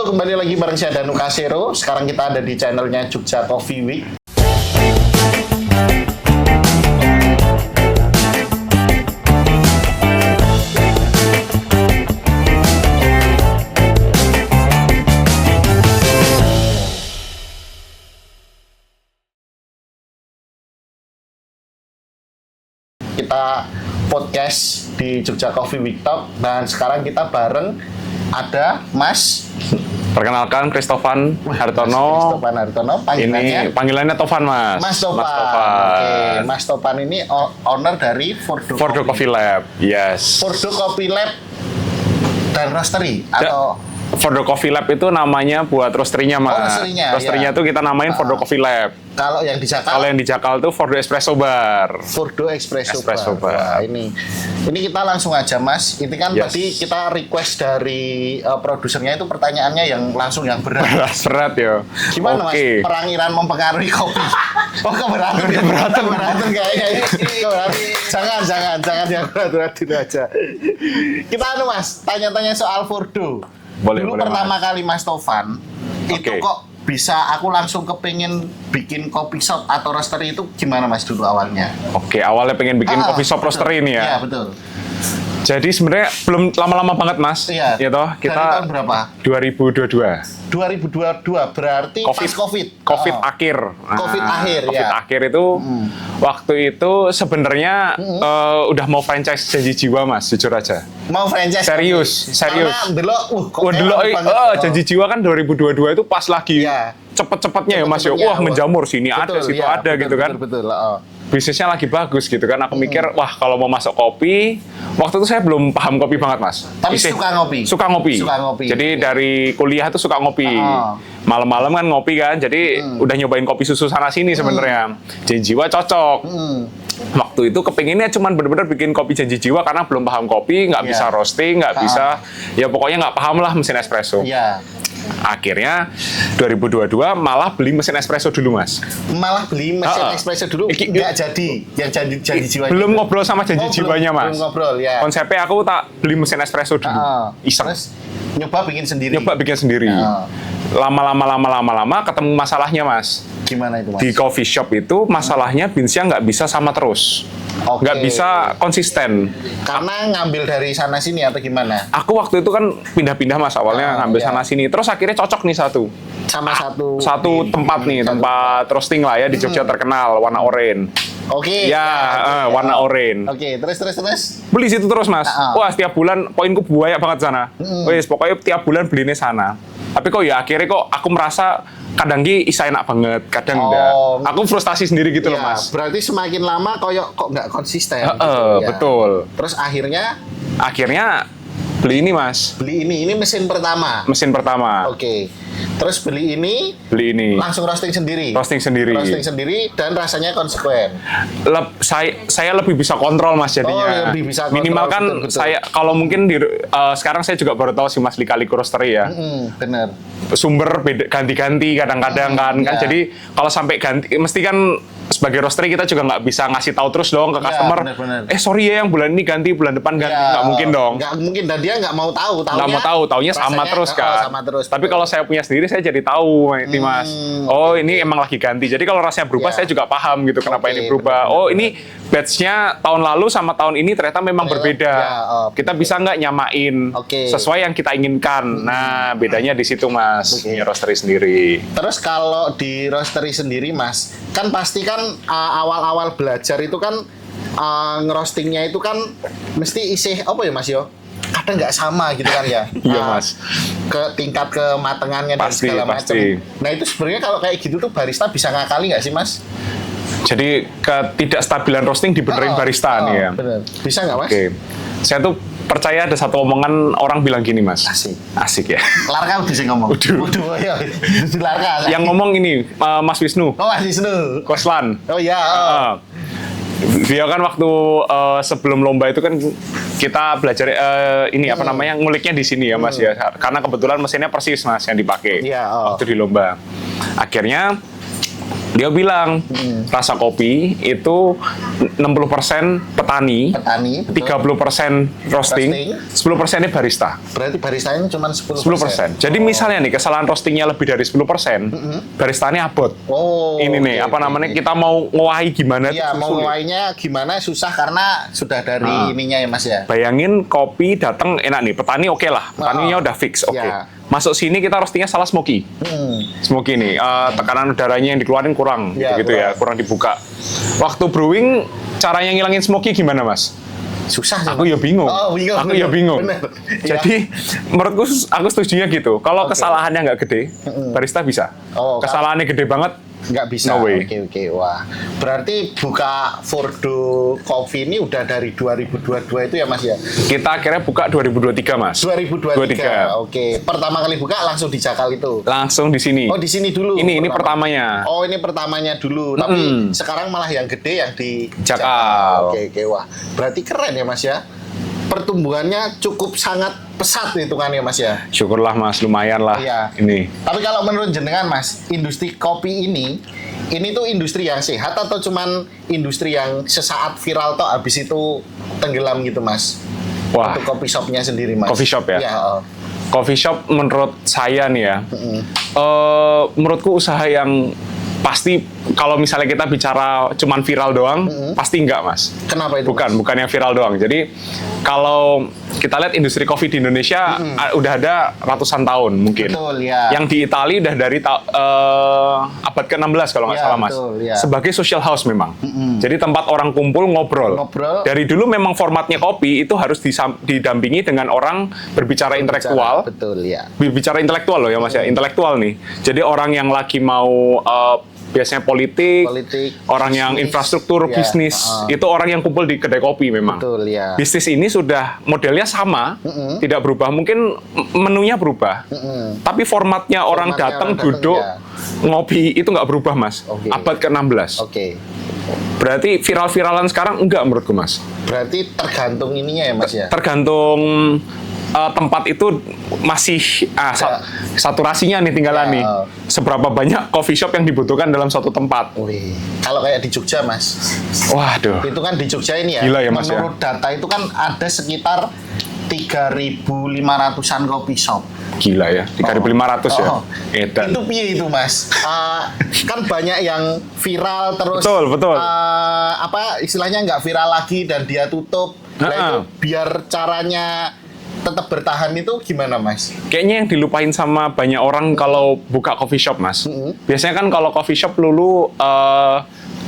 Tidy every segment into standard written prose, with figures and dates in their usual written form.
Halo, kembali lagi bareng saya Danu Kasero. Sekarang kita ada di channelnya Jogja Coffee Week. Kita podcast di Jogja Coffee Week Talk, dan sekarang kita bareng ada Mas. Perkenalkan, Christophan Hartono. Christophan Hartono, Ini panggilannya Tovan, Mas. Mas Tovan. Oke, Mas Tovan ini owner dari Fordo Coffee Lab. Yes. Fordo Coffee Lab dan Roastery atau Fordo Coffee Lab itu namanya buat roastery-nya, Mas. Roastery-nya tuh kita namain Fordo Coffee Lab. Kalau yang di Jakal? Kalau yang di Jakal tuh Fordo Espresso Bar. Fordo Espresso Bar. Wah, ini kita langsung aja, Mas. Ini kan tadi kita request dari produsernya itu pertanyaannya yang langsung yang berat. Berat ya. Gimana, Mas? Perang Iran mempengaruhi kopi. Oh, keberatan ya? Keberatan kayaknya. Jangan yang berat itu aja. Kita Mas, tanya-tanya soal Fordo. Dulu pertama kali Mas Tovan itu kok bisa aku langsung kepingin bikin coffee shop atau roastery itu gimana Mas dulu awalnya? Oke, awalnya pengen bikin coffee shop roastery ini ya? Iya, betul. Jadi sebenarnya belum lama-lama banget, Mas. Iya. Ya toh, kita dari tahun berapa? 2022. 2022 berarti pas Covid akhir. Covid akhir ya. Covid akhir itu waktu itu sebenarnya udah mau franchise Janji Jiwa, Mas, jujur aja. Mau franchise? Serius. Karena delok Janji Jiwa kan 2022 itu pas lagi cepet-cepetnya ya, Mas. Wah, menjamur sini ada, situ ada gitu kan. Betul. Bisnisnya lagi bagus gitu kan. Aku mikir, wah kalau mau masuk kopi, waktu itu saya belum paham kopi banget, Mas. Tapi suka ngopi? Suka ngopi. Jadi dari kuliah tuh suka ngopi. Malam-malam kan ngopi kan, jadi udah nyobain kopi susu sana-sini sebenarnya. Janji Jiwa cocok. Waktu itu kepinginnya cuman bener-bener bikin kopi Janji Jiwa karena belum paham kopi, nggak bisa roasting, nggak bisa, ya pokoknya nggak paham lah mesin espresso. Akhirnya 2022 malah beli mesin espresso dulu, Mas. Malah beli mesin espresso dulu, nggak jadi yang Janji Jiwa. Belum ngobrol sama Janji Jiwanya, Mas. Belum ngobrol, ya. Konsepnya aku tak beli mesin espresso dulu. Iseng. Terus nyoba bikin sendiri. Lama-lama ketemu masalahnya, Mas. Gimana itu, Mas? Di coffee shop itu masalahnya beansnya nggak bisa sama terus. Nggak bisa konsisten. Karena ngambil dari sana-sini atau gimana? Aku waktu itu kan pindah-pindah, Mas, awalnya ngambil sana-sini. Terus akhirnya cocok nih satu tempat nih, tempat roasting lah ya di Jogja terkenal, warna oranye. Warna oranye. Terus. Beli situ terus, Mas. Wah, setiap bulan poinku banyak banget sana. Wes, pokoknya tiap bulan belinya sana. Tapi kok ya akhirnya kok aku merasa kadang isa enak banget, kadang enggak. Aku frustasi sendiri gitu loh, Mas. Berarti semakin lama kok nggak konsisten. Betul. Terus akhirnya beli ini, Mas. Beli ini mesin pertama. Oke. Terus beli ini langsung roasting sendiri dan rasanya konsekuen. Saya lebih bisa kontrol, Mas, jadinya. Lebih bisa kontrol, minimal kan betul. Saya kalau mungkin sekarang saya juga baru tahu sih, Mas, Lika-Liku Roastery ya. Bener. Sumber ganti-ganti kadang-kadang kan. Jadi kalau sampai ganti mesti kan sebagai roastery kita juga nggak bisa ngasih tahu terus dong ke customer. Bener. Sorry ya, yang bulan ini ganti, bulan depan ganti, nggak mungkin dong. Nggak mungkin, dan dia nggak mau tahu. Taunya sama terus kan. Tapi kalau saya punya sendiri, saya jadi tahu, Mas. Oh, ini emang lagi ganti. Jadi kalau rasanya berubah, saya juga paham gitu kenapa ini berubah. Bener. Oh, ini batch-nya tahun lalu sama tahun ini ternyata memang berbeda. Kita bisa nggak nyamain sesuai yang kita inginkan. Nah, bedanya di situ, Mas. Punya roastery sendiri. Terus kalau di roastery sendiri, Mas, kan pasti kan awal-awal belajar itu kan ngerostingnya itu kan mesti isih apa ya, Mas yo? Kadang nggak sama gitu kan ya. Iya, Mas. Ke tingkat kematangannya dan segala macam. Nah, itu sebenarnya kalau kayak gitu tuh barista bisa ngakali nggak sih, Mas? Jadi ketidakstabilan roasting dibenerin barista nih ya. Bener. Bisa nggak, Mas? Saya tuh percaya ada satu omongan orang bilang gini, Mas. Asik ya. Larka udah sih ngomong. Udah ya. Larka. Yang ngomong ini Mas Wisnu. Mas Wisnu. Koslan. Dia kan waktu sebelum lomba itu kan kita belajar nguliknya di sini ya, Mas ya. Karena kebetulan mesinnya persis, Mas, yang dipakai waktu di lomba. Akhirnya Dia bilang rasa kopi itu 60% petani, betul. 30% roasting, 10%-nya barista. Berarti barista ini cuma 10%. 10%. Jadi misalnya nih kesalahan roastingnya lebih dari 10%, baristanya abot. Oh, ini nih apa namanya, kita mau ngowahi gimana? Iya, mau sulit. ngowahinya gimana susah karena sudah dari ininya ya Mas ya. Bayangin kopi datang enak nih, petani oke lah, petaninya udah fix, oke. Ya. Masuk sini kita roastingnya salah smoky. Smoky nih, tekanan udaranya yang dikeluarin kurang, Ya, gitu ya, kurang dibuka. Waktu brewing, caranya ngilangin smoky gimana Mas? Susah sih. Aku ya bingung. Aku ya bingung. Bener. Jadi menurutku aku setujunya gitu. Kalau kesalahannya nggak gede, barista bisa. Oh, kesalahannya gede banget, nggak bisa. No way. Oke. Wah, berarti buka Fordo Coffee ini udah dari 2022 itu ya Mas ya? kita akhirnya buka 2023 Mas. 2023. Oke. Pertama kali buka langsung di Jakal itu. Langsung di sini. Oh, di sini dulu. Ini pertamanya. Oh, ini pertamanya dulu. Tapi sekarang malah yang gede yang di Jakal. Oke. Wah, berarti keren ya Mas ya. Pertumbuhannya cukup sangat pesat hitungannya Mas ya. Syukurlah Mas, lumayan lah. Iya. Ini. Tapi kalau menurut jenengan Mas, industri kopi ini tuh industri yang sehat atau cuman industri yang sesaat viral toh habis itu tenggelam gitu Mas? Wah. Untuk kopi shopnya sendiri Mas. Coffee shop ya? Iya. Coffee shop menurut saya nih ya, menurutku usaha yang pasti kalau misalnya kita bicara cuman viral doang, pasti enggak Mas. Kenapa itu? Bukan yang viral doang. Jadi kalau kita lihat industri kopi di Indonesia udah ada ratusan tahun mungkin. Betul ya. Yang di Italia udah dari abad ke-16 kalau nggak Ya, salah Mas. betul, ya. Sebagai social house memang. Jadi tempat orang kumpul ngobrol. Dari dulu memang formatnya kopi itu harus didampingi dengan orang berbicara intelektual. Betul ya. Bicara intelektual loh ya Mas ya, intelektual nih. Jadi orang yang lagi mau biasanya politik, orang yang bisnis, infrastruktur, ya, bisnis, itu orang yang kumpul di kedai kopi memang. Betul ya. Bisnis ini sudah modelnya sama, tidak berubah. Mungkin menunya berubah, tapi formatnya orang datang duduk ya. ngopi itu nggak berubah Mas. Oke. Abad ke-16. Oke. Berarti viral-viralan sekarang enggak menurutku Mas. Berarti tergantung ininya ya Mas ya. Tergantung tempat itu masih saturasinya nih tinggalan nih. Seberapa banyak coffee shop yang dibutuhkan dalam suatu tempat. Wih, kalau kayak di Jogja Mas. Waduh. Itu kan di Jogja ini ya. Gila ya Mas menurut data itu kan ada sekitar 3.500-an coffee shop. Gila ya, 3.500 ya. Edan. Itu piye itu Mas? Kan banyak yang viral terus. Betul. Apa istilahnya nggak viral lagi dan dia tutup. Nah itu biar caranya tetap bertahan itu gimana Mas? Kayaknya yang dilupain sama banyak orang kalau buka coffee shop Mas. Biasanya kan kalau coffee shop dulu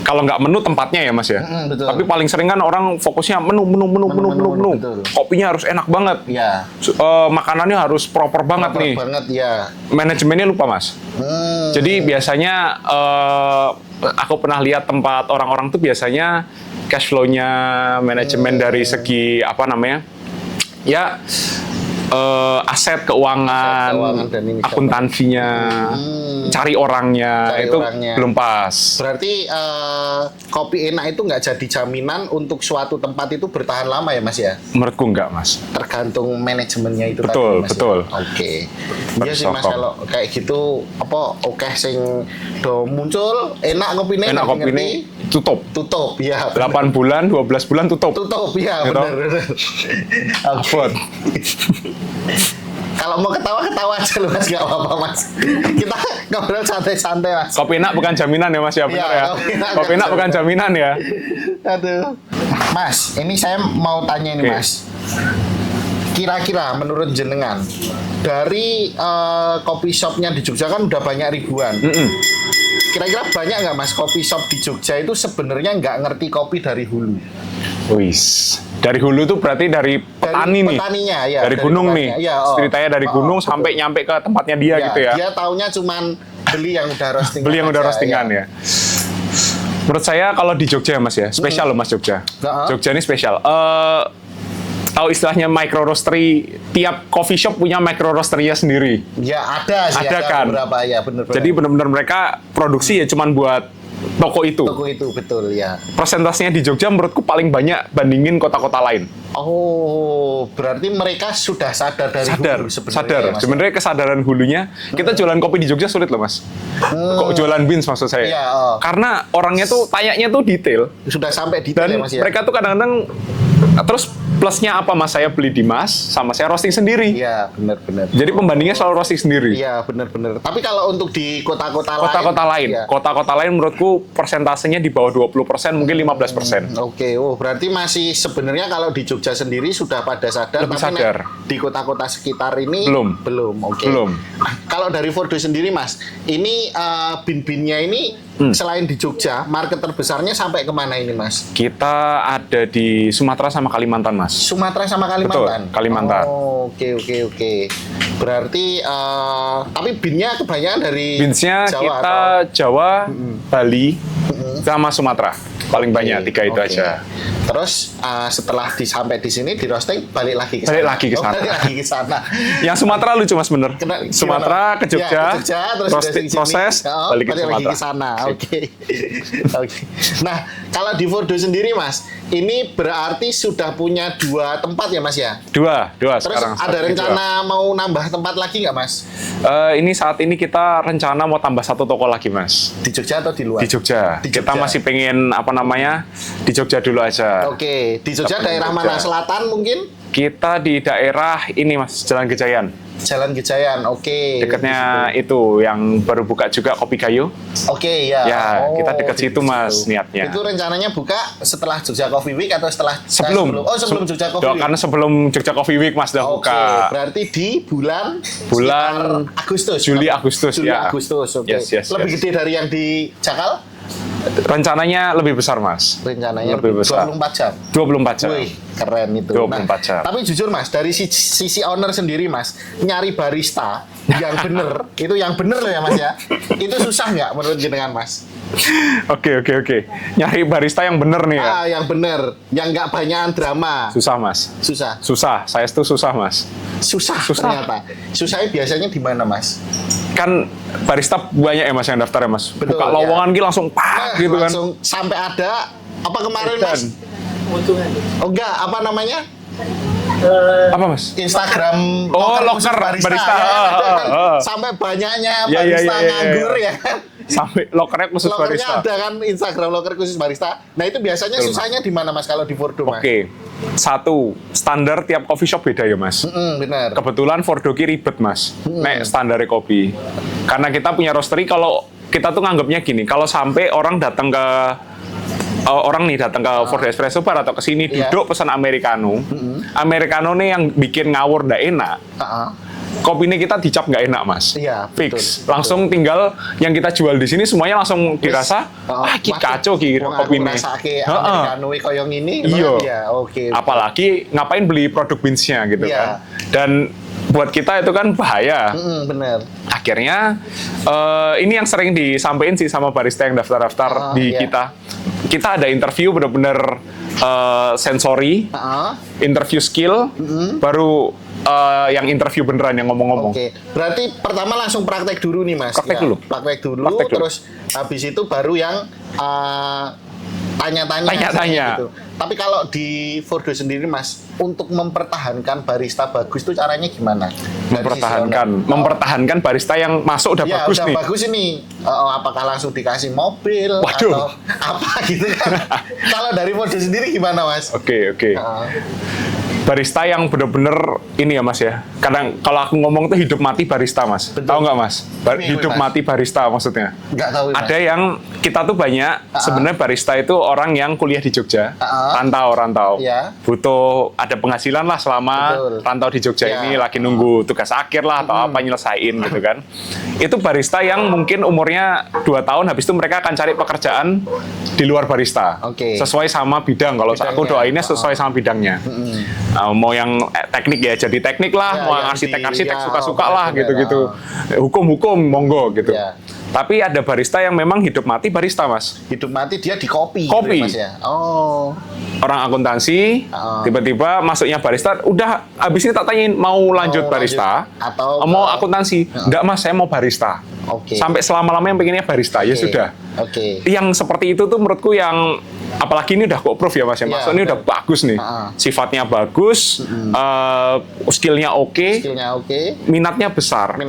kalau nggak menu tempatnya ya Mas ya. Betul. Tapi paling sering kan orang fokusnya menu. Betul. Kopinya harus enak banget. Ya. Makanannya harus proper banget nih. Banget ya. Manajemennya lupa Mas. Jadi biasanya aku pernah lihat tempat orang-orang tuh biasanya cash flow-nya, manajemen dari segi apa namanya? Ya aset keuangan dan ini akuntansinya, cari orangnya belum pas. Berarti kopi enak itu nggak jadi jaminan untuk suatu tempat itu bertahan lama ya Mas ya? Menurutku enggak Mas. Tergantung manajemennya itu betul, tadi Mas. Betul. Ya? Oke. Iya sih Mas kalau kayak gitu apa sing do muncul enak kopinya enak kopi ini tutup ya. 8 bulan 12 bulan tutup ya benar. Abot. Kalau mau ketawa aja lu Mas, nggak apa-apa Mas. Kita ngobrol santai-santai Mas. Kopi enak bukan jaminan ya Mas ya, benar ya. Kopi enak bukan jaminan ya. Aduh. Mas, ini saya mau tanya ini Mas. Kira-kira menurut jenengan dari kopi shopnya di Jogja kan udah banyak ribuan. Kira-kira banyak nggak Mas kopi shop di Jogja itu sebenarnya nggak ngerti kopi dari hulu? Wis, dari hulu tuh berarti dari petani nih. Petaninya, ya. Dari gunung nih. Ya, ceritanya dari gunung sampai nyampe ke tempatnya dia gitu ya. Dia taunya cuman beli yang udah roastingan. Beli yang udah roastingan ya. Menurut saya kalau di Jogja Mas ya, spesial loh Mas Jogja. Jogja ini spesial. Tahu istilahnya micro roastery, tiap coffee shop punya micro roastery-nya sendiri. Ya ada sih, ada kan. Beberapa ya, benar-benar. Jadi benar-benar mereka produksi ya cuman buat toko itu. Toko itu betul ya. Persentasenya di Jogja menurutku paling banyak bandingin kota-kota lain. Oh, berarti mereka sudah sadar dari hulu sebenarnya. Sadar. Ya, Mas? Sebenarnya kesadaran hulunya, kita jualan kopi di Jogja sulit loh, Mas. Kok jualan beans maksud saya? Iya, Karena orangnya tuh tanyanya tuh detail. Sudah sampai detail Dan ya Mas ya. mereka tuh kadang-kadang terus plusnya apa Mas? Saya beli di Mas, sama saya roasting sendiri. Iya, benar-benar. Jadi pembandingnya selalu roasting sendiri. Iya, benar-benar. Tapi kalau untuk di kota-kota lain, ya. Kota-kota lain menurutku persentasenya di bawah 20%, mungkin 15%. Oke, berarti masih sebenarnya kalau di Jogja sendiri sudah pada sadar, Lebih tapi sadar. di kota-kota sekitar ini Belum. Oke. Belum. Kalau dari Fordo sendiri, Mas, ini bin-binnya ini selain di Jogja, market terbesarnya sampai kemana ini, Mas? Kita ada di Sumatera sama Kalimantan, Mas. Sumatera sama Kalimantan. Betul, Kalimantan. Oh, oke. Berarti tapi binnya kebanyakan dari Beansnya Jawa kita atau? Jawa, Bali, sama Sumatera. Paling banyak, 3 itu Oke. aja. Terus setelah sampai di sini di roasting balik lagi ke sana. Balik lagi ke sana. Balik lagi ke sana. Yang Sumatera lucu Mas bener. Gimana? Sumatera ke Jogja, Ya, ke Jogja terus roasting, dari sini, proses, balik ke lagi Sumatera. ke sana. Oke. Oke. Nah, kalau di Fordo sendiri Mas, ini berarti sudah punya 2 tempat ya Mas ya? Dua Terus sekarang. ada saat ini rencana mau nambah tempat lagi nggak Mas? Ini saat ini kita rencana mau tambah 1 toko lagi Mas. Di Jogja atau di luar? Di Jogja. Di Kita Jogja. masih pengen di Jogja dulu aja. Oke, di Jogja Kita daerah Jogja. mana? Selatan mungkin? Kita di daerah ini Mas, Jalan Gejayan. Jalan Gejayan, oke. Dekatnya itu yang baru buka juga Kopi Gayo. Oke, ya. Ya, kita dekat di situ, Mas, niatnya. Itu rencananya buka setelah Jogja Coffee Week atau setelah Sebelum. sebelum Jogja Coffee Week. Karena sebelum Jogja Coffee Week Mas udah Oke, buka. berarti di bulan Bulan sekitar Agustus. Juli, Agustus, Juli, ya. Agustus, oke. Yes, Lebih yes. gede dari yang di Jakal? Rencananya lebih besar Mas. Rencananya Lebih besar. 24 jam. 24 jam. Wih, keren itu. 24 jam. Tapi jujur Mas, dari sisi owner sendiri Mas, nyari barista yang bener, itu yang bener loh ya Mas ya. Itu susah nggak menurut jenengan Mas? Oke. Nyari barista yang bener nih ya. Yang bener, yang nggak banyakan drama. Susah Mas. Susah. Susah. Saya itu susah Mas. Susah ternyata. Susahnya biasanya di mana Mas? Kan barista banyak ya Mas yang daftar ya Mas. Betul, Buka ya. lowongan gitu langsung pak gitu kan. Langsung sampai ada apa kemarin Dan Mas? Oh enggak, apa namanya? apa Mas? Instagram loker khusus barista. ya, ada kan? Ah. Sampai banyaknya Ya, barista ya. nganggur ya kan. Sampai lokernya khusus Lokernya barista. ada kan Instagram loker khusus barista. Nah itu biasanya Betul, susahnya di mana Mas kalau di Fordo Mas? Oke. Satu, standar tiap coffee shop beda ya Mas. Benar. Kebetulan Fordoki ribet Mas, nek standar kopi. Karena kita punya roastery, kalau kita tuh nganggapnya gini, kalau sampai orang datang ke Fordo Espresso Bar atau ke sini Iya. duduk pesan americano, americano nih yang bikin ngawur ndak enak. Heeh. Kopi ini kita dicap nggak enak Mas, Iya, fix. betul. Langsung tinggal yang kita jual di sini semuanya langsung dirasa, ki kacau ki kopi ini. Rasake Heeh. americano koyo ngini. Iya. Ya, oke. Apalagi ngapain beli produk beansnya gitu Iya. kan. Dan buat kita itu kan bahaya. Bener. Akhirnya ini yang sering disampaikan sih sama barista yang daftar-daftar di iya. kita. Kita ada interview bener-bener sensory, Heeh. interview skill, baru yang interview beneran yang ngomong-ngomong. Oke, berarti pertama langsung praktek dulu nih Mas. Praktek dulu. Praktek dulu, Praktek dulu. terus habis itu baru yang tanya-tanya. Tanya-tanya. Gitu. Tapi kalau di Fordo sendiri Mas, untuk mempertahankan barista bagus itu caranya gimana? Dari sisi owner? Mempertahankan barista yang masuk udah Ya, bagus udah nih. bagus ini. Apakah langsung dikasih mobil Waduh. atau apa gitu kan? Kalau dari Fordo sendiri gimana Mas? Oke. Barista yang bener-bener ini ya Mas ya. Kadang kalau aku ngomong tuh hidup mati barista Mas. Betul. Tahu nggak Mas? Ini, Hidup Mas. mati barista maksudnya. Nggak tahu Mas. Ada yang kita tuh banyak sebenarnya barista itu orang yang kuliah di Jogja, rantau, Iya. butuh ada penghasilan lah selama Betul. rantau di Jogja Iya. ini, lagi nunggu tugas akhir lah atau apa nyelesain gitu kan. Itu barista yang mungkin umurnya 2 tahun, habis itu mereka akan cari pekerjaan di luar barista, Oke. sesuai sama bidang. Kalau aku Bidangnya. doainnya sesuai sama bidangnya. Mau yang teknik ya jadi teknik lah, Ya, mau yang arsitek-arsitek di- ya, suka-suka benar, lah benar. gitu-gitu. Hukum-hukum monggo gitu. Ya. Tapi ada barista yang memang hidup mati barista Mas. Hidup mati dia di kopi. Kopi. Gitu, Mas ya. Oh. Orang akuntansi, tiba-tiba masuknya barista, udah habis ini tak tanyain mau lanjut Mau barista lanjut atau mau akuntansi. Enggak Mas, saya mau barista. Oke. Sampai selama-lamanya yang pengennya barista, ya sudah. Oke. Yang seperti itu tuh menurutku yang apalagi ini udah go-proof ya Mas. Iya, Ini udah bagus nih. Sifatnya bagus, skillnya oke, minatnya besar.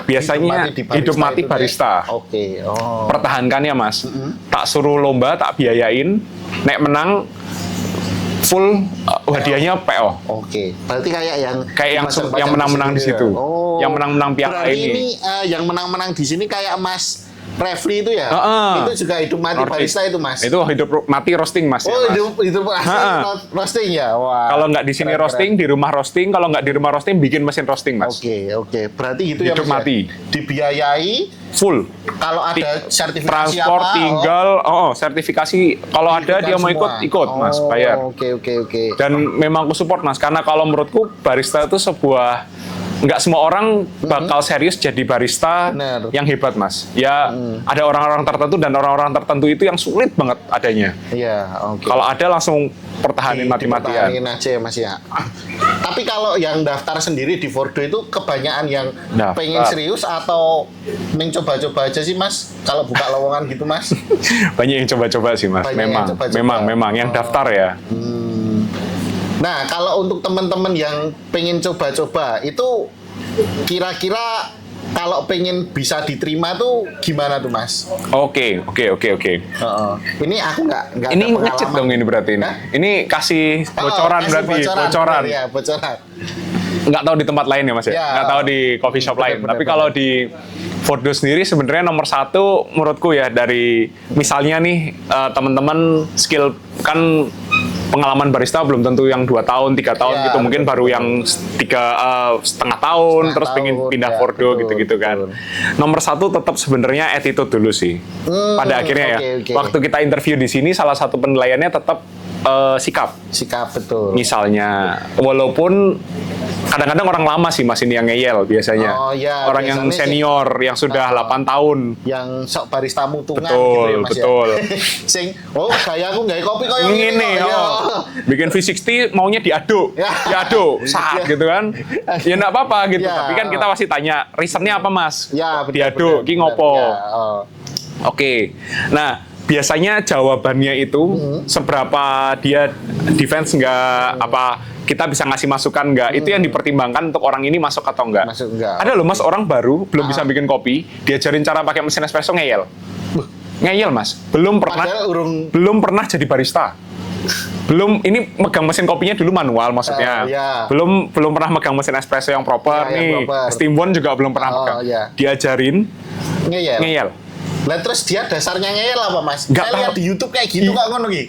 Biasanya hidup mati barista. Oke. Oh. Pertahankannya Mas. Tak suruh lomba, tak biayain. Nek menang full hadiahnya PO. Oke. Berarti kayak yang menang-menang di situ. Oh. Yang menang-menang piala berarti ini. Yang menang-menang di sini kayak Mas Refli itu ya? Itu juga hidup mati barista itu Mas? Itu hidup mati roasting Mas. Oh, ya, Mas. hidup roasting ya? Wah. Kalau nggak di sini roasting, di rumah roasting. Kalau nggak di rumah roasting, bikin mesin roasting Mas. Oke. Berarti gitu hidup ya Mas mati. Ya? Dibiayai full. Kalau ada sertifikasi transport apa? Tinggal, sertifikasi. Kalau ada dia mau ikut Mas, bayar. Oke. Dan memang aku support Mas, karena kalau menurutku barista itu sebuah nggak semua orang bakal serius jadi barista yang hebat Mas. Ya ada orang-orang tertentu dan orang-orang tertentu itu yang sulit banget adanya. Iya, oke. Kalau ada langsung pertahanin mati-matian. Pertahanin aja ya Mas ya. Tapi kalau yang daftar sendiri di Fordo itu kebanyakan yang pengen serius atau mencoba-coba aja sih Mas? Kalau buka lowongan gitu Mas? Banyak yang coba-coba sih Mas. Memang yang daftar ya. Nah, kalau untuk teman-teman yang pengen coba-coba, itu kira-kira kalau pengen bisa diterima tuh gimana tuh Mas? Oke. Ini aku nggak ini ngecet dong ini berarti ini. Ini kasih bocoran berarti, bocoran. Ya, bocoran. Nggak tahu di tempat lain ya Mas ya? Nggak tahu di coffee shop lain. Tapi kalau di Fordo sendiri sebenarnya nomor satu menurutku ya dari misalnya nih teman-teman skill kan pengalaman barista belum tentu yang 2 tahun, 3 tahun gitu, mungkin baru yang 3,5 tahun, terus pengen pindah Fordo gitu-gitu kan. Nomor satu tetap sebenarnya attitude dulu sih. Pada akhirnya waktu kita interview di sini salah satu penilaiannya tetap sikap. Sikap betul. Misalnya, walaupun kadang-kadang orang lama sih Mas ini yang ngeyel biasanya. Orang yang senior yang sudah 8 tahun. Yang sok barista mutungan gitu ya Mas ya. Sing, gaya aku nggak kopi kok yang ini. Bikin V60 maunya diaduk. Diaduk, saat gitu kan. Ya enggak apa-apa gitu. Tapi kan kita pasti tanya, reasonnya apa Mas? Diaduk, ki ngopo. Oke. Nah, biasanya jawabannya itu seberapa dia defense nggak kita bisa ngasih masukan nggak, itu yang dipertimbangkan untuk orang ini masuk atau enggak. Ada loh Mas orang baru belum bisa bikin kopi, diajarin cara pakai mesin espresso ngeyel Mas, belum pernah jadi barista, ini megang mesin kopinya dulu manual maksudnya, belum pernah megang mesin espresso yang proper steam bond juga belum pernah megang, diajarin ngeyel. Lah terus dia dasarnya ngeyel apa Mas? Saya lihat di YouTube kayak gitu kok ngono ki.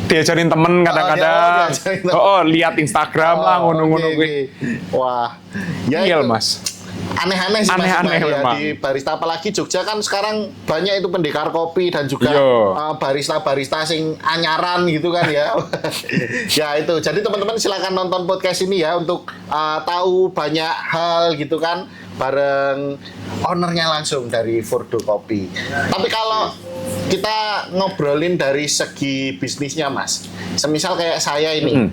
Diajarin temen kadang-kadang. Lihat Instagram lah ngono-ngono kuwi. Wah. Ngeyel Mas. Aneh-aneh sih aneh-aneh ya di barista, apalagi Jogja kan sekarang banyak itu pendekar kopi dan juga barista-barista sing anyaran gitu kan ya. Ya itu. Jadi teman-teman silakan nonton podcast ini ya untuk tahu banyak hal gitu kan bareng ownernya langsung dari Fordo Kopi. Tapi kalau kita ngobrolin dari segi bisnisnya Mas, semisal kayak saya ini,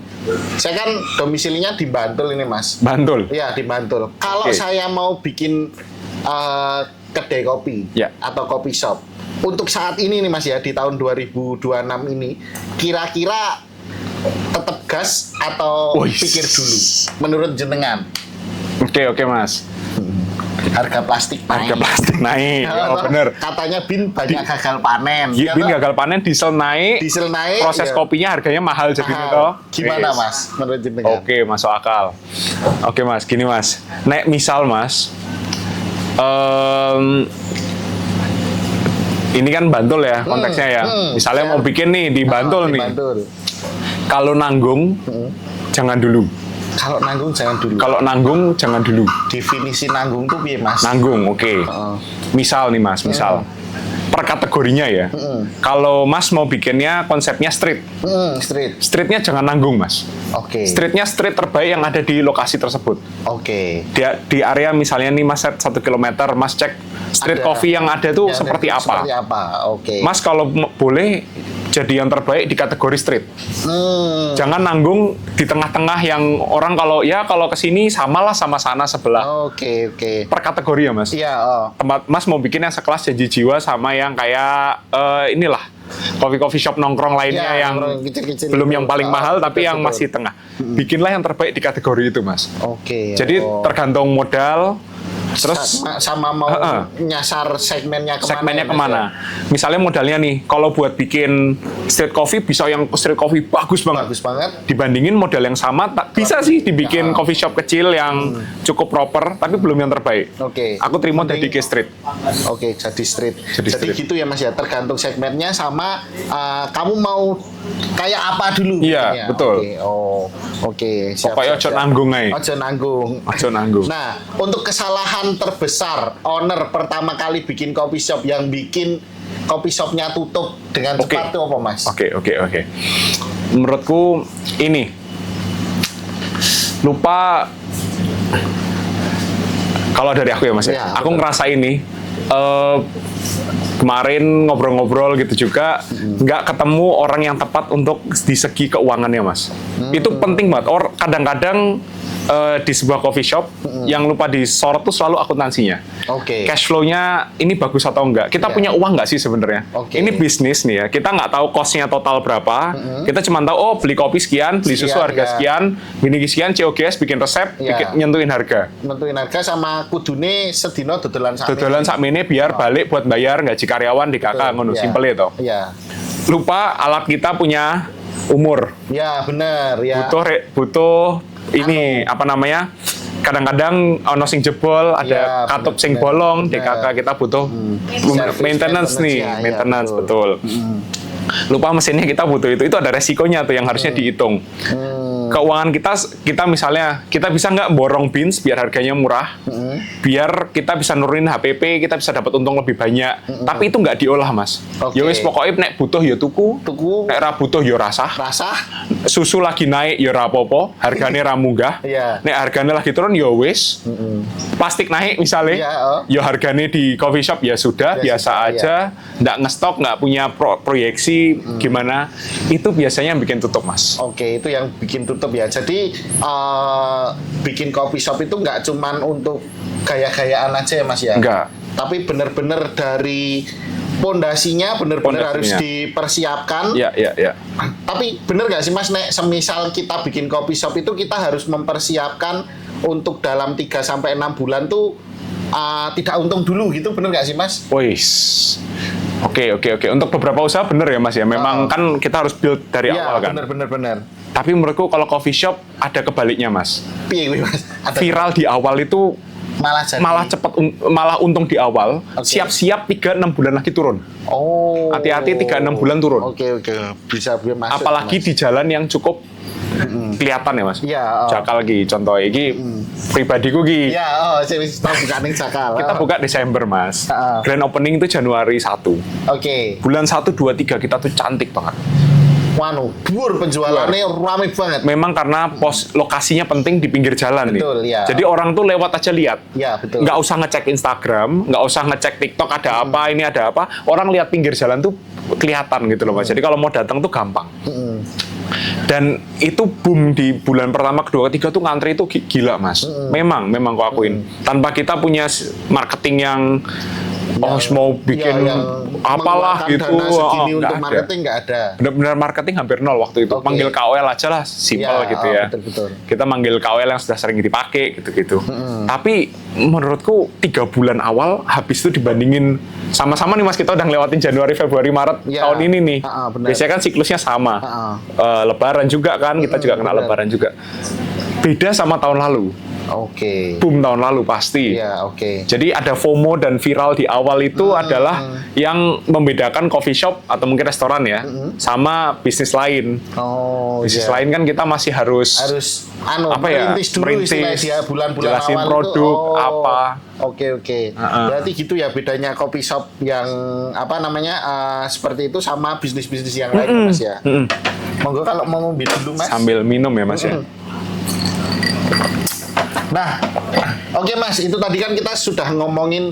saya kan domisilinya di Bantul ini Mas. Bantul? Iya di Bantul. Kalau saya mau bikin kedai kopi atau kopi shop, untuk saat ini nih Mas ya, di tahun 2026 ini, kira-kira tetap gas atau pikir dulu menurut jenengan? Oke Mas. Harga plastik naik. Bener. Katanya Bin banyak gagal panen. Bin gagal panen, diesel naik. Proses kopinya harganya mahal jadinya toh. Gimana Mas menurut jenengan? Oke, masuk akal. Oke Mas, gini Mas. Nek misal Mas, ini kan Bantul ya konteksnya ya. Misalnya mau bikin nih di Bantul nih. Kalau nanggung, jangan dulu. Kalau nanggung jangan dulu. Definisi nanggung tuh piye Mas? Nanggung, oke. Misal nih Mas, per kategorinya ya. Kalau Mas mau bikinnya konsepnya street. Streetnya jangan nanggung Mas. Streetnya street terbaik yang ada di lokasi tersebut. Di area misalnya nih Mas set 1 kilometer, Mas cek street coffee yang ada tuh seperti apa. Mas kalau boleh jadi yang terbaik di kategori street. Jangan nanggung di tengah-tengah yang orang kalau kesini samalah sama sana sebelah. Oke. Per kategori ya Mas. Iya. Tempat Mas mau bikin yang sekelas Janji Jiwa sama yang kayak inilah coffee shop nongkrong lainnya Ya, yang nongkrong kecil-kecil belum itu. yang paling mahal tapi yang betul. masih tengah. Bikinlah yang terbaik di kategori itu Mas. Oke. Jadi tergantung modal. Terus sama mau nyasar segmennya kemana? Misalnya modalnya nih, kalau buat bikin street coffee bisa yang street coffee bagus banget. Dibandingin modal yang sama, bisa sih dibikin coffee shop kecil yang cukup proper, tapi belum yang terbaik. Oke. Aku terima jadi ke street. Oke, jadi street. Jadi street. gitu ya Mas ya, tergantung segmennya sama kamu mau kayak apa dulu. Iya, betul. Oke. Pokoknya ojo nanggung aja. Ojo nanggung. Nah, untuk kesalahan terbesar owner pertama kali bikin coffee shop yang bikin coffee shopnya tutup dengan cepat itu apa Mas? Oke. Menurutku ini lupa, kalau dari aku ya Mas ya, aku ngerasa ini kemarin ngobrol-ngobrol gitu juga nggak ketemu orang yang tepat untuk di segi keuangannya Mas. Itu penting banget. Kadang-kadang di sebuah coffee shop yang lupa disorot tuh selalu akuntansinya. Cash flow-nya ini bagus atau enggak. Kita punya uang nggak sih sebenarnya? Ini bisnis nih ya. Kita nggak tahu cost-nya total berapa. Kita cuma tahu beli kopi sekian, beli susu harga sekian, gini sekian, COGS, bikin resep, nyentuhin harga. Nentuin harga sama kudune sedino dodolan sakmene. Dodolan sakmene biar balik buat bayar gaji karyawan di kakak ngono simpel itu. Lupa alat kita punya umur. Ya benar ya. Butuh ini apa namanya? Kadang-kadang ono sing jebol, ada katup sing bolong, DKK kita butuh maintenance nih, maintenance betul. Lupa mesinnya kita butuh itu ada resikonya tuh yang harusnya dihitung. Keuangan kita misalnya kita bisa nggak borong beans biar harganya murah, biar kita bisa nurunin HPP, kita bisa dapat untung lebih banyak. Tapi itu nggak diolah Mas. Ya wis pokoknya nek butuh ya tuku, nek ra butuh ya rasah. Susu lagi naik ya ra apa-apa, harganya ra munggah. Nek harganya lagi turun ya wis. Plastik naik misalnya, ya harganya di coffee shop ya sudah biasa aja, nggak ngestok, nggak punya proyeksi gimana. Itu biasanya yang bikin tutup Mas. Oke, itu yang bikin tutup ya. Jadi bikin coffee shop itu nggak cuman untuk gaya-gayaan aja ya Mas ya. Enggak. Tapi benar-benar dari pondasinya benar-benar harus dipersiapkan. Iya. Tapi benar nggak sih Mas, nek semisal kita bikin coffee shop itu kita harus mempersiapkan untuk dalam 3 sampai 6 bulan tuh tidak untung dulu gitu, benar nggak sih Mas? Wis. Oke. Untuk beberapa usaha bener ya Mas ya. Memang kan kita harus build dari awal kan. Bener. Tapi menurutku kalau coffee shop ada kebaliknya Mas. Piye kuwi Mas? Viral di awal itu malah cepat malah untung di awal. Siap-siap 3-6 bulan lagi turun. Hati-hati 3-6 bulan turun. Oke. Bisa masuk. Apalagi Mas. Di jalan yang cukup kelihatan ya Mas. Jakal lagi contoh iki pribadiku ki. Saya buka ning Jakal. Kita buka Desember Mas. Grand opening itu Januari 1. Bulan 1, 2, 3 kita tuh cantik banget. Bur penjualannya ramai banget. Memang karena lokasinya penting di pinggir jalan nih. Jadi orang tuh lewat aja lihat. Nggak usah ngecek Instagram, nggak usah ngecek TikTok ada apa, ini ada apa. Orang lihat pinggir jalan tuh kelihatan gitu loh Mas. Jadi kalau mau datang tuh gampang. Dan itu boom di bulan pertama, kedua, ketiga tuh ngantri itu gila Mas. Memang kok akuin. Tanpa kita punya marketing yang mau bikin apalah gitu, untuk marketing nggak ada. Benar-benar marketing hampir nol waktu itu. Manggil KOL aja lah, simpel gitu ya. Betul. Kita manggil KOL yang sudah sering dipakai gitu-gitu. Tapi menurutku 3 bulan awal habis itu dibandingin sama-sama nih Mas, kita udah ngelewatin Januari, Februari, Maret tahun ini nih. Biasanya kan siklusnya sama. Lebaran juga kan, kita juga kena Lebaran juga. Beda sama tahun lalu. Boom tahun lalu pasti. Jadi ada FOMO dan viral di awal itu adalah yang membedakan coffee shop atau mungkin restoran ya sama bisnis lain. Bisnis lain kan kita masih harus merintis dulu istilah dia bulan-bulan jelasin awal produk itu. apa. Oke. Berarti gitu ya bedanya coffee shop yang seperti itu sama bisnis-bisnis yang lain Mas ya. Monggo kalau mau minum dulu Mas. Sambil minum ya Mas ya. Nah, Oke Mas, itu tadi kan kita sudah ngomongin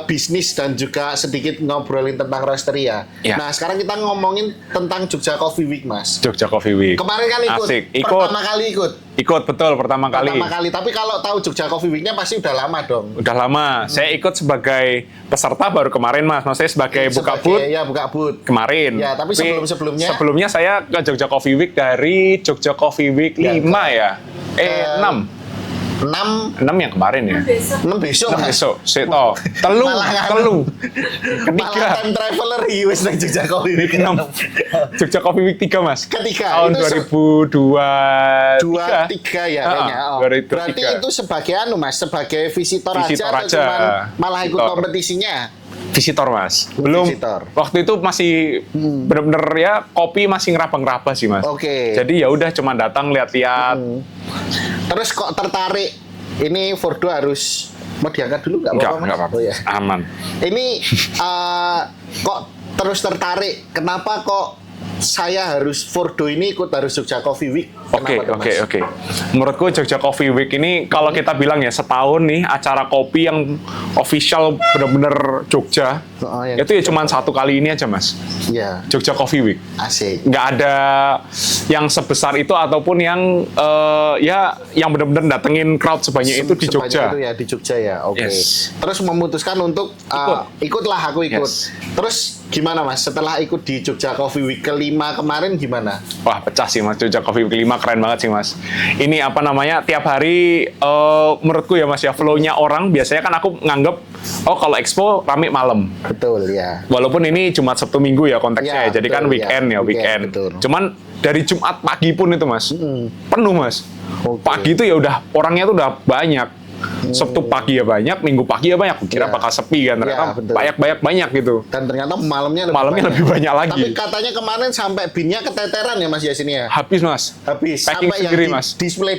bisnis dan juga sedikit ngobrolin tentang roastery ya. Ya. Nah sekarang kita ngomongin tentang Jogja Coffee Week Mas. Jogja Coffee Week. Kemarin kan ikut, Asik. pertama kali ikut. Ikut, betul, pertama kali. Tapi kalau tahu Jogja Coffee Week-nya pasti udah lama dong. Udah lama. Saya ikut sebagai peserta baru kemarin Mas. Maksudnya sebagai buka booth. Ya, buka booth. Kemarin. Ya, tapi sebelumnya. Sebelumnya saya ke Jogja Coffee Week dari Jogja Coffee Week 5 ya. 6 yang kemarin ya. 6 besok. 6 besok. Seto. Telu. Malah Ketiga. time traveler wis nang Jogja Coffee Week. 6. Jogja Coffee Week 3 Mas. Ketiga. Tahun 2023 ya kayaknya. Oh. 2023. Berarti itu sebagai Mas, sebagai visitor Visitor aja atau aja. cuman malah ikut Visitor. kompetisinya? Visitor Mas. Belum. Visitor. Waktu itu masih bener-bener ya kopi masih ngeraba-ngeraba sih Mas. Oke. Jadi ya udah cuma datang lihat-lihat. Terus kok tertarik ini Fordo harus mau diangkat dulu nggak apa-apa Mas? Enggak apa-apa. Oh, ya. Aman. Ini kok terus tertarik? Kenapa kok saya harus Fordo ini ikut harus Jogja Coffee Week? Oke. Kenapa tuh, Mas? Menurutku Jogja Coffee Week ini kalau kita bilang ya setahun nih acara kopi yang official bener-bener Jogja Oh, yang itu ya cuma satu kali ini aja Mas. Iya. Jogja Coffee Week. Asik. Nggak ada yang sebesar itu ataupun yang yang benar-benar datengin crowd sebanyak itu di Sebanyak Jogja. itu ya di Jogja ya. Oke. Yes. Terus memutuskan untuk ikutlah aku ikut. Yes. Terus gimana Mas? Setelah ikut di Jogja Coffee Week kelima kemarin gimana? Wah pecah sih Mas, Jogja Coffee Week 5 keren banget sih Mas. Ini apa namanya, tiap hari menurutku ya Mas ya, flow-nya orang biasanya kan aku nganggep, oh kalau expo rame malam. Betul ya. Walaupun ini Jumat Sabtu Minggu ya konteksnya Ya, ya, jadi kan betul, weekend ya. ya, weekend. Betul. Cuman dari Jumat pagi pun itu Mas, penuh Mas. Oke. Pagi itu ya udah, orangnya tuh udah banyak. Sabtu pagi ya banyak, Minggu pagi ya banyak. Kira Ya. bakal sepi kan, ternyata Ya, betul. banyak gitu. Dan ternyata malamnya Lebih banyak lagi. Tapi katanya kemarin sampai binnya keteteran ya Mas Yasin ya? Habis Mas. Habis. Packing Sampai sendiri yang Mas. display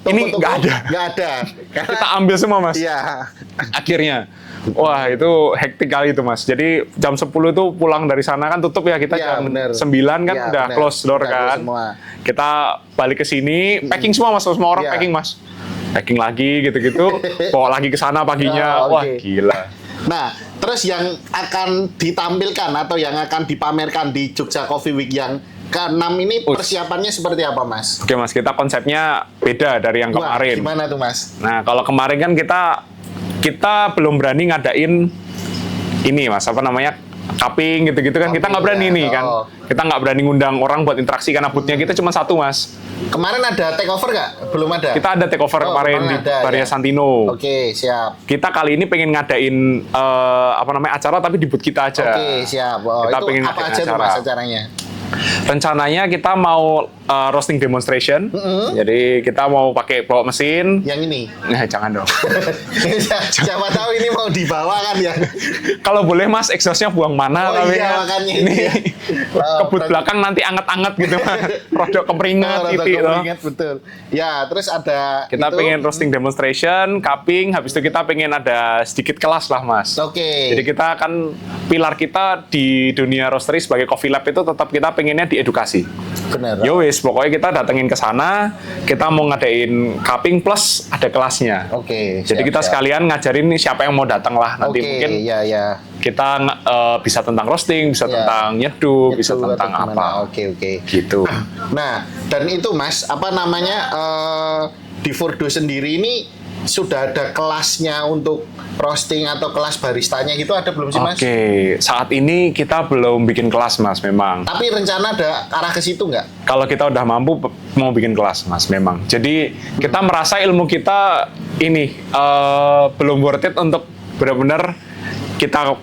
Ini nggak ada. Nggak ada. Kita ambil semua Mas. Iya. Akhirnya. Wah itu hektik kali itu Mas. Jadi jam 10 itu pulang dari sana kan tutup ya, kita Ya, jam bener. 9 kan Ya, udah bener. close door Udah close kan. semua. Kita balik ke sini, packing semua Mas, semua orang Ya. packing Mas. Packing lagi gitu-gitu, bawa lagi ke sana paginya. Oh, Wah oke. gila. Nah, terus yang akan ditampilkan atau yang akan dipamerkan di Jogja Coffee Week yang ke-6 ini persiapannya seperti apa Mas? Oke Mas, kita konsepnya beda dari yang Wah, kemarin. gimana tuh Mas? Nah kalau kemarin kan kita belum berani ngadain ini Mas, apa namanya, cupping gitu-gitu kan, kita nggak berani nih kan. Oh. Kita nggak berani ngundang orang buat interaksi karena booth-nya kita cuma satu Mas. Kemarin ada take over nggak? Belum ada? Kita ada take over kemarin di ada, Barya ya. Santino. Oke, siap. Kita kali ini pengen ngadain apa namanya, acara tapi di booth kita aja. Oke, siap. Oh, Kita itu pengen apa ngadain aja tuh acara. Mas acaranya? Rencananya kita mau roasting demonstration. Jadi kita mau bawa mesin. Yang ini. Nah, jangan dong. Siapa tahu ini mau dibawa kan ya. Kalau boleh Mas, exhaustnya buang mana? Oh tapi iya, kan makanya ini itu ya. kebut belakang nanti anget-anget gitu Mas. Rodok keperingat gitu. Ingat betul. Ya, terus ada Kita itu. pengen roasting demonstration, cupping, habis itu kita pengen ada sedikit kelas lah Mas. Oke. Jadi kita kan pilar kita di dunia roastery sebagai coffee lab itu tetap kita pengennya diedukasi. Benar. Yo wis, pokoknya kita datengin ke sana, kita mau ngadain cupping plus ada kelasnya. Oke. Jadi siap, kita siap. sekalian ngajarin nih siapa yang mau datang lah. Nanti Oke, mungkin ya. kita bisa tentang roasting, bisa Ya. tentang nyeduh, bisa Itu tentang atau gimana? apa. Oke. Gitu. Nah, dan itu Mas, apa namanya di Fordo sendiri ini sudah ada kelasnya untuk roasting atau kelas baristanya gitu ada belum sih Mas? Oke, saat ini kita belum bikin kelas Mas memang. Tapi rencana ada arah ke situ nggak? Kalau kita udah mampu mau bikin kelas Mas memang. Jadi kita merasa ilmu kita ini belum worth it untuk benar-benar kita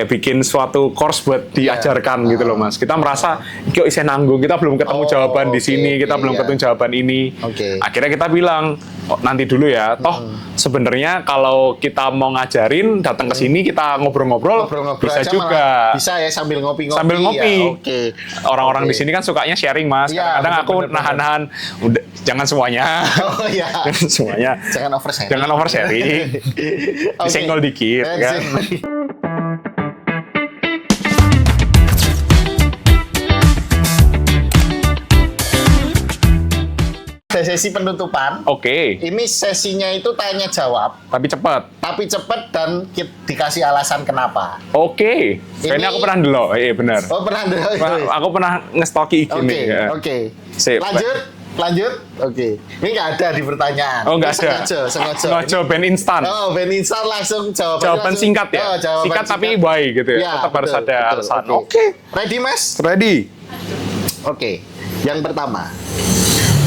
bikin suatu course buat diajarkan gitu loh Mas. Kita merasa kok isih nanggung, kita belum ketemu jawaban di sini, kita belum ketemu jawaban ini. Oke. Akhirnya kita bilang, oh, nanti dulu ya. Toh sebenarnya kalau kita mau ngajarin datang ke sini kita ngobrol-ngobrol bisa aja juga. malah bisa ya sambil ngopi-ngopi. Sambil ngopi. Ya. Oke. Orang-orang Oke. di sini kan sukanya sharing Mas. Ya, Kadang-kadang aku bener-bener. nahan-nahan, udah jangan semuanya. Oh ya. Jangan semuanya. Jangan oversharing. Jangan oversharing. Oke. Disenggol dikit kan. sesi penutupan. Oke. Ini sesinya itu tanya jawab, Tapi cepat. dan dikasih alasan kenapa. Oke. Kayaknya aku pernah dulu. Iya benar. Oh, pernah dulu. Aku pernah ngestoki IG Oke, nih. Ya. oke. Sip. Lanjut. Oke. Ini nggak ada di pertanyaan. Oh, nggak ada. Sengaja. Jawaban instan. Oh, Ben instan langsung Jawaban langsung, singkat ya. Singkat tapi baik gitu ya. Tetap harus ada alasan. Oke. Ready, Mas? Ready. Oke. Yang pertama.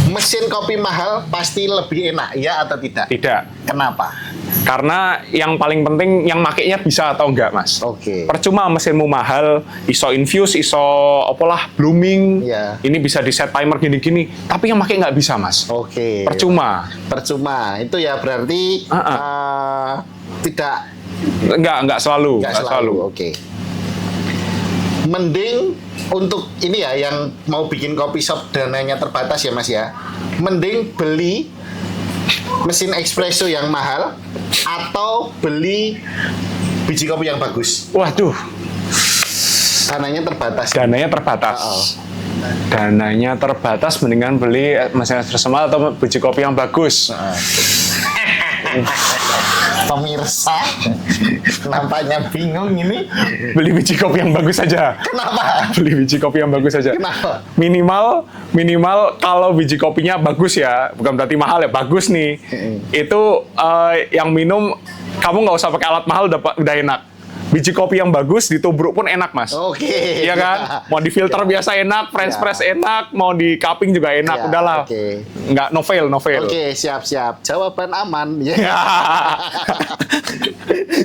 Mesin kopi mahal pasti lebih enak, ya atau tidak? Tidak. Kenapa? Karena yang paling penting yang makainya bisa atau enggak, Mas. Oke. Percuma mesinmu mahal, iso infuse, iso apalah blooming. Iya. Ini bisa di set timer gini-gini, tapi yang makai nggak bisa, Mas. Oke. Percuma. Itu ya berarti tidak Enggak selalu. Nggak selalu. Oke. Mending untuk ini ya yang mau bikin kopi shop dananya terbatas ya Mas ya. Mending beli mesin espresso yang mahal atau beli biji kopi yang bagus. Waduh, Dananya terbatas. dananya terbatas. Dananya terbatas, mendingan beli mesin espresso mahal atau biji kopi yang bagus. Pemirsa nampaknya bingung ini. Beli biji kopi yang bagus saja. Kenapa? Beli biji kopi yang bagus saja. Kenapa? Minimal kalau biji kopinya bagus ya, bukan berarti mahal ya, bagus nih. Itu yang minum kamu nggak usah pakai alat mahal udah enak. Biji kopi yang bagus ditubruk pun enak, Mas. Oke. Iya kan? Mau di filter biasa enak, French press enak, mau di cupping juga enak. Ya, Udahlah. oke. Nggak no fail. Oke, siap. Jawaban aman.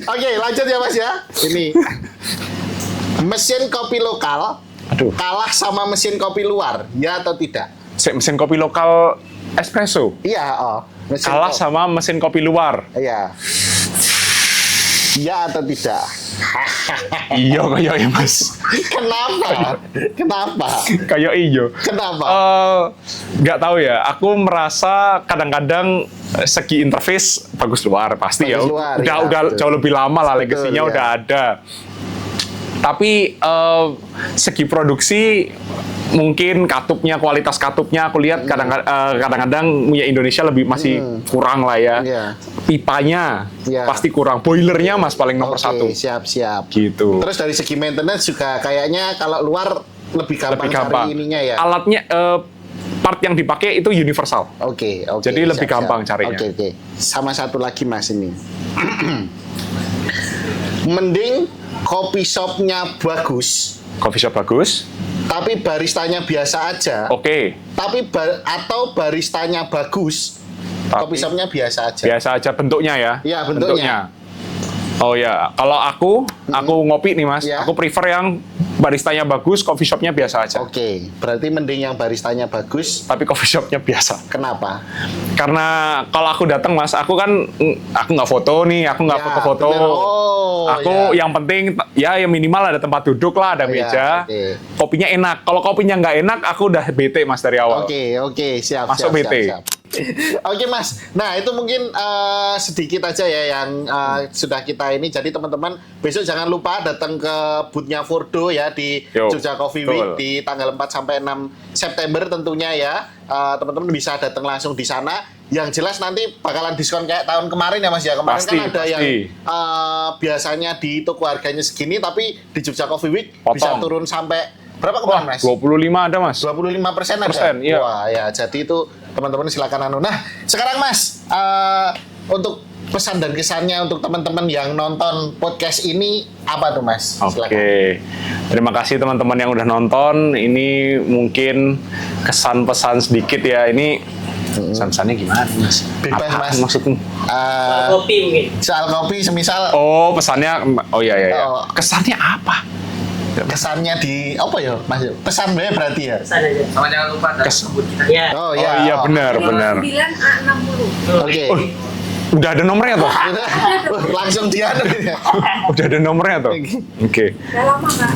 Oke, lanjut ya Mas ya. Ini mesin kopi lokal Aduh. kalah sama mesin kopi luar, ya atau tidak? Mesin kopi lokal espresso Iya, mesin kalah sama mesin kopi luar. Iya. Ya atau tidak? Iya kayak ya, Mas. Kenapa? Kayak iyo. Kenapa? Nggak tahu ya. Aku merasa kadang-kadang segi interface bagus luar pasti ya. Bagus luar, Udah betul. jauh lebih lama lah, Betul, legasinya ya. udah ada. Tapi segi produksi mungkin kualitas katupnya aku lihat kadang-kadang punya Indonesia masih kurang lah ya. Iya. Pipanya Iya. pasti kurang. Boilernya Mas paling nomor satu. Siap. Gitu. Terus dari segi maintenance juga kayaknya kalau luar lebih gampang cari ininya ya. Alatnya part yang dipakai itu universal. Oke. Jadi lebih gampang carinya. Oke. Sama satu lagi Mas ini. Mending kopi shopnya bagus, Coffee shop bagus. tapi baristanya biasa aja. Oke. Atau baristanya bagus, kopi shopnya biasa aja. Biasa aja bentuknya ya. Iya, bentuknya. Oh ya, kalau aku ngopi nih Mas, Iya. aku prefer yang baristanya bagus, coffee shopnya biasa aja. Oke, berarti mending yang baristanya bagus. Tapi coffee shopnya biasa. Kenapa? Karena kalau aku datang Mas, aku nggak foto nih, aku nggak Ya, foto-foto. bener. Oh, aku ya. yang penting ya minimal ada tempat duduk lah, ada Oh, ya, meja. oke. Kopinya enak. Kalau kopinya nggak enak, aku udah bete Mas dari awal. Oke, siap. Masuk siap, BT. siap. Oke Mas, nah itu mungkin sedikit aja ya yang sudah kita ini. Jadi teman-teman besok jangan lupa datang ke boothnya Fordo ya di Yo, Jogja Coffee Week betul. di tanggal 4 sampai 6 September tentunya ya. Teman-teman bisa datang langsung di sana. Yang jelas nanti bakalan diskon kayak tahun kemarin ya Mas ya. Kemarin Pasti, kan ada pasti. yang biasanya di toko harganya segini, tapi di Jogja Coffee Week Potong. bisa turun sampai berapa kemarin Mas? 25 ada Mas. 25% ada. Iya. Wah, ya jadi itu teman-teman silakan Nah, sekarang Mas, untuk pesan dan kesannya untuk teman-teman yang nonton podcast ini apa tuh Mas? Oke. Terima kasih teman-teman yang udah nonton. Ini mungkin kesan-pesan sedikit ya. Ini pesan-pesannya gimana Mas? Bebas, Apa Mas. maksudmu? Kopi mungkin. Soal kopi semisal Oh, pesannya iya. Oh. Kesannya apa? kesannya di apa ya Mas? Pesan berarti ya? Pesan aja. Sama jangan lupa dan sebut kita. Ya. Oh Oh iya benar. 9A60. Oke. Oh, udah ada nomornya tuh. Langsung dia Udah ada nomornya tuh. Oke. Udah lama nggak?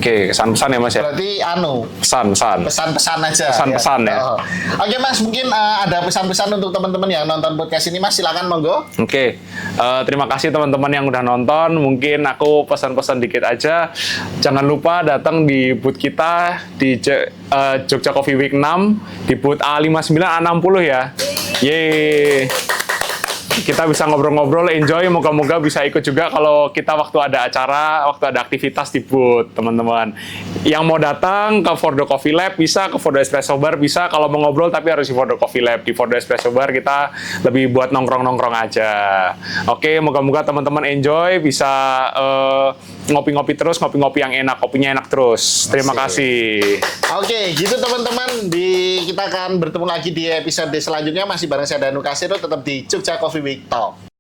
Oke, pesan-pesan ya Mas ya. Berarti Pesan-pesan. pesan-pesan aja. Pesan-pesan ya. Oh. Oke Mas, mungkin ada pesan-pesan untuk teman-teman yang nonton podcast ini Mas, silakan monggo. Oke, terima kasih teman-teman yang udah nonton. Mungkin aku pesan-pesan dikit aja. Jangan lupa datang di booth kita di Jogja Coffee Week 6 di booth A59 A60 ya. Yeay. Kita bisa ngobrol-ngobrol, enjoy. Moga-moga bisa ikut juga kalau kita waktu ada acara, waktu ada aktivitas di booth, teman-teman. Yang mau datang ke Fordo Coffee Lab bisa, ke Fordo Espresso Bar bisa. Kalau mau ngobrol tapi harus di Fordo Coffee Lab. Di Fordo Espresso Bar kita lebih buat nongkrong-nongkrong aja. Oke, moga-moga teman-teman enjoy, bisa ngopi-ngopi terus, ngopi-ngopi yang enak, kopinya enak terus. Terima kasih. Oke, gitu teman-teman. Kita akan bertemu lagi di episode selanjutnya. Masih bareng saya Danu Kasiro, tetap di Jogja Coffee Week Talk.